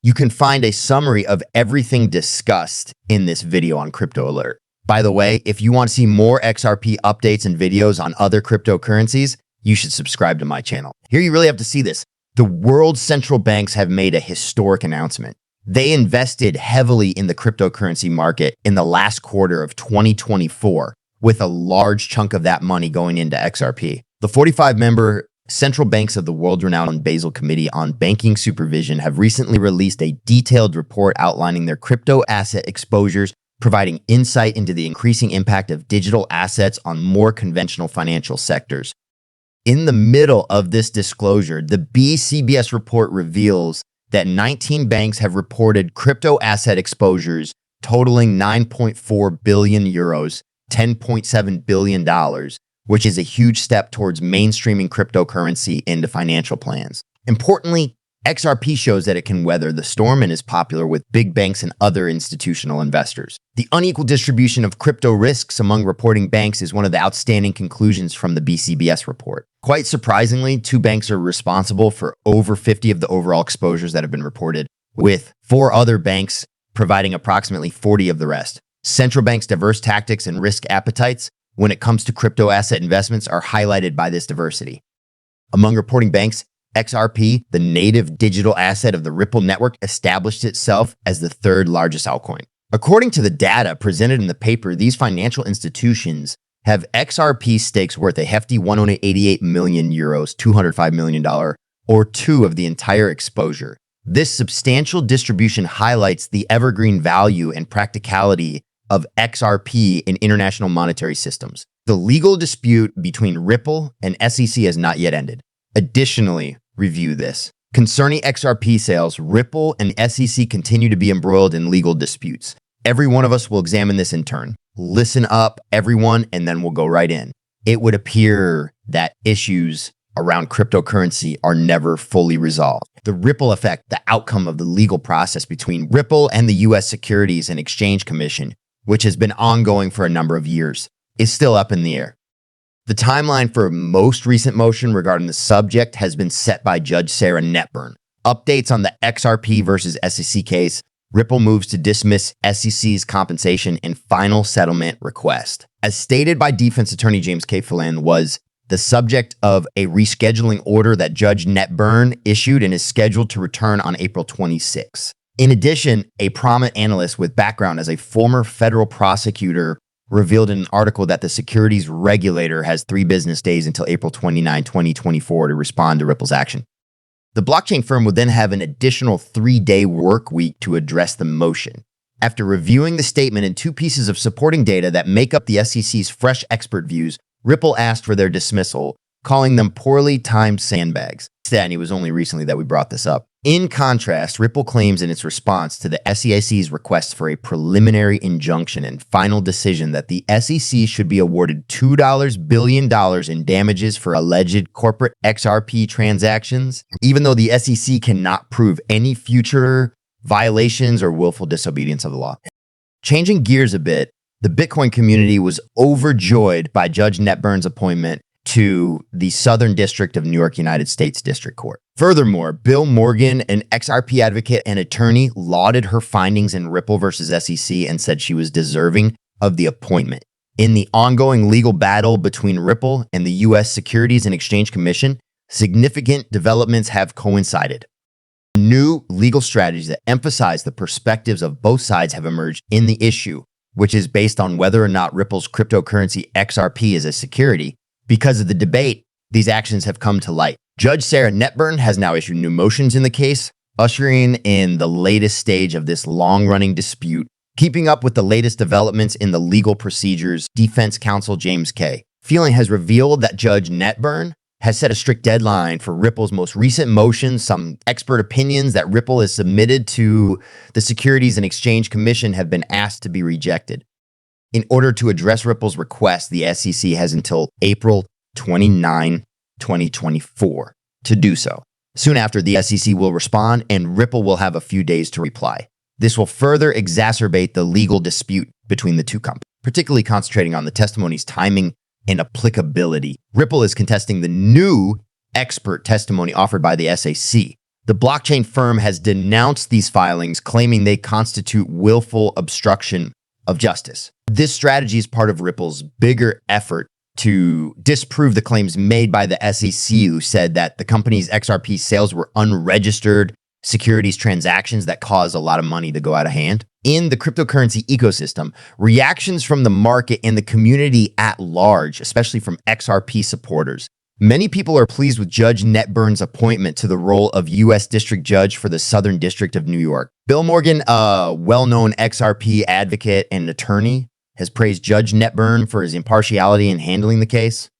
You can find a summary of everything discussed in this video on Crypto Alert. By the way, if you want to see more XRP updates and videos on other cryptocurrencies, you should subscribe to my channel. Here you really have to see this. The world's central banks have made a historic announcement. They invested heavily in the cryptocurrency market in the last quarter of 2024, with a large chunk of that money going into XRP. The 45-member central banks of the world-renowned Basel Committee on Banking Supervision have recently released a detailed report outlining their crypto asset exposures, providing insight into the increasing impact of digital assets on more conventional financial sectors. In the middle of this disclosure, the BCBS report reveals that 19 banks have reported crypto asset exposures totaling 9.4 billion euros, $10.7 billion, which is a huge step towards mainstreaming cryptocurrency into financial plans. Importantly, XRP shows that it can weather the storm and is popular with big banks and other institutional investors. The unequal distribution of crypto risks among reporting banks is one of the outstanding conclusions from the BCBS report. Quite surprisingly, 2 banks are responsible for over 50 of the overall exposures that have been reported, with 4 other banks providing approximately 40 of the rest. Central banks' diverse tactics and risk appetites when it comes to crypto asset investments are highlighted by this diversity. Among reporting banks, XRP, the native digital asset of the Ripple network, established itself as the 3rd largest altcoin. According to the data presented in the paper, these financial institutions have XRP stakes worth a hefty 188 million euros, $205 million, or 2 of the entire exposure. This substantial distribution highlights the evergreen value and practicality of XRP in international monetary systems. The legal dispute between Ripple and SEC has not yet ended. Additionally, review this. Concerning XRP sales, Ripple and SEC continue to be embroiled in legal disputes. Every one of us will examine this in turn. Listen up, everyone, and then we'll go right in. It would appear that issues around cryptocurrency are never fully resolved. The ripple effect, the outcome of the legal process between Ripple and the U.S. Securities and Exchange Commission, which has been ongoing for a number of years, is still up in the air. The timeline for most recent motion regarding the subject has been set by Judge Sarah Netburn. Updates on the XRP versus SEC case, Ripple moves to dismiss SEC's compensation and final settlement request. As stated by defense attorney James K. Phelan, was the subject of a rescheduling order that Judge Netburn issued and is scheduled to return on April 26. In addition, a prominent analyst with background as a former federal prosecutor revealed in an article that the securities regulator has 3 business days until April 29, 2024 to respond to Ripple's action. The blockchain firm would then have an additional 3-day work week to address the motion. After reviewing the statement and 2 pieces of supporting data that make up the SEC's fresh expert views, Ripple asked for their dismissal, calling them poorly timed sandbags. And it was only recently that we brought this up. In contrast, Ripple claims in its response to the SEC's request for a preliminary injunction and final decision that the SEC should be awarded $2 billion in damages for alleged corporate XRP transactions, even though the SEC cannot prove any future violations or willful disobedience of the law. Changing gears a bit, the Bitcoin community was overjoyed by Judge Netburn's appointment to the Southern District of New York, United States District Court. Furthermore, Bill Morgan, an XRP advocate and attorney, lauded her findings in Ripple versus SEC and said she was deserving of the appointment. In the ongoing legal battle between Ripple and the U.S. Securities and Exchange Commission, significant developments have coincided. New legal strategies that emphasize the perspectives of both sides have emerged in the issue, which is based on whether or not Ripple's cryptocurrency XRP is a security. Because of the debate, these actions have come to light. Judge Sarah Netburn has now issued new motions in the case, ushering in the latest stage of this long-running dispute. Keeping up with the latest developments in the legal procedures, defense counsel James K. Phelan has revealed that Judge Netburn has set a strict deadline for Ripple's most recent motions. Some expert opinions that Ripple has submitted to the Securities and Exchange Commission have been asked to be rejected. In order to address Ripple's request, the SEC has until April 29, 2024 to do so. Soon after, the SEC will respond and Ripple will have a few days to reply. This will further exacerbate the legal dispute between the 2 companies, particularly concentrating on the testimony's timing and applicability. Ripple is contesting the new expert testimony offered by the SEC. The blockchain firm has denounced these filings, claiming they constitute willful obstruction of justice. This strategy is part of Ripple's bigger effort to disprove the claims made by the SEC, who said that the company's XRP sales were unregistered securities transactions that caused a lot of money to go out of hand. In the cryptocurrency ecosystem, reactions from the market and the community at large, especially from XRP supporters. Many people are pleased with Judge Netburn's appointment to the role of U.S. District Judge for the Southern District of New York. Bill Morgan, a well-known XRP advocate and attorney, has praised Judge Netburn for his impartiality in handling the case.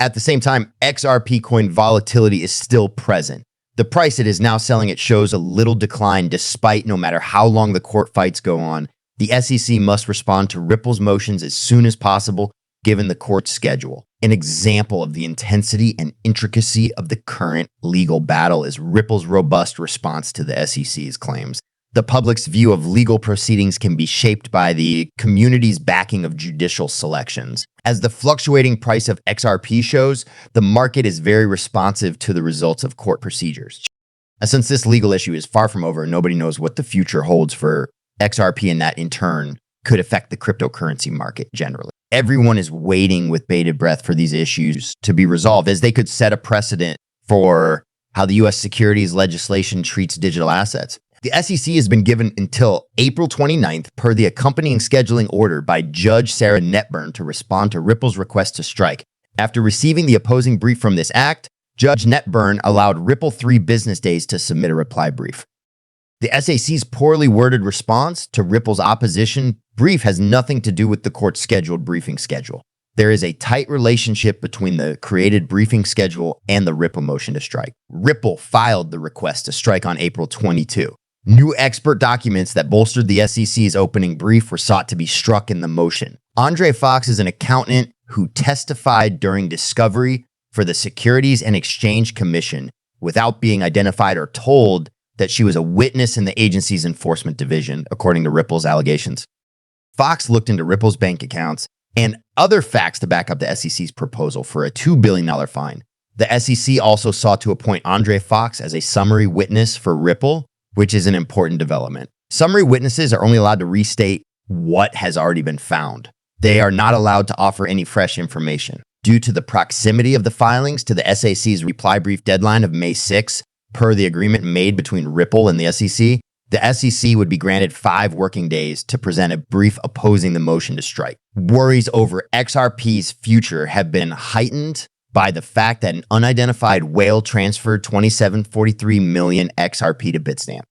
At the same time, XRP coin volatility is still present. The price it is now selling at shows a little decline despite no matter how long the court fights go on. The SEC must respond to Ripple's motions as soon as possible, given the court's schedule. An example of the intensity and intricacy of the current legal battle is Ripple's robust response to the SEC's claims. The public's view of legal proceedings can be shaped by the community's backing of judicial selections. As the fluctuating price of XRP shows, the market is very responsive to the results of court procedures. Since this legal issue is far from over, nobody knows what the future holds for XRP, and that in turn could affect the cryptocurrency market generally. Everyone is waiting with bated breath for these issues to be resolved, as they could set a precedent for how the U.S. securities legislation treats digital assets. The SEC has been given until April 29th per the accompanying scheduling order by Judge Sarah Netburn to respond to Ripple's request to strike. After receiving the opposing brief from this act, Judge Netburn allowed Ripple 3 business days to submit a reply brief. The SEC's poorly worded response to Ripple's opposition brief has nothing to do with the court's scheduled briefing schedule. There is a tight relationship between the created briefing schedule and the Ripple motion to strike. Ripple filed the request to strike on April 22. New expert documents that bolstered the SEC's opening brief were sought to be struck in the motion. Andre Fox is an accountant who testified during discovery for the Securities and Exchange Commission without being identified or told that she was a witness in the agency's enforcement division, according to Ripple's allegations. Fox looked into Ripple's bank accounts and other facts to back up the SEC's proposal for a $2 billion fine. The SEC also sought to appoint Andre Fox as a summary witness for Ripple, which is an important development. Summary witnesses are only allowed to restate what has already been found. They are not allowed to offer any fresh information. Due to the proximity of the filings to the SEC's reply brief deadline of May 6, per the agreement made between Ripple and the SEC would be granted 5 working days to present a brief opposing the motion to strike. Worries over XRP's future have been heightened by the fact that an unidentified whale transferred 27.43 million XRP to Bitstamp.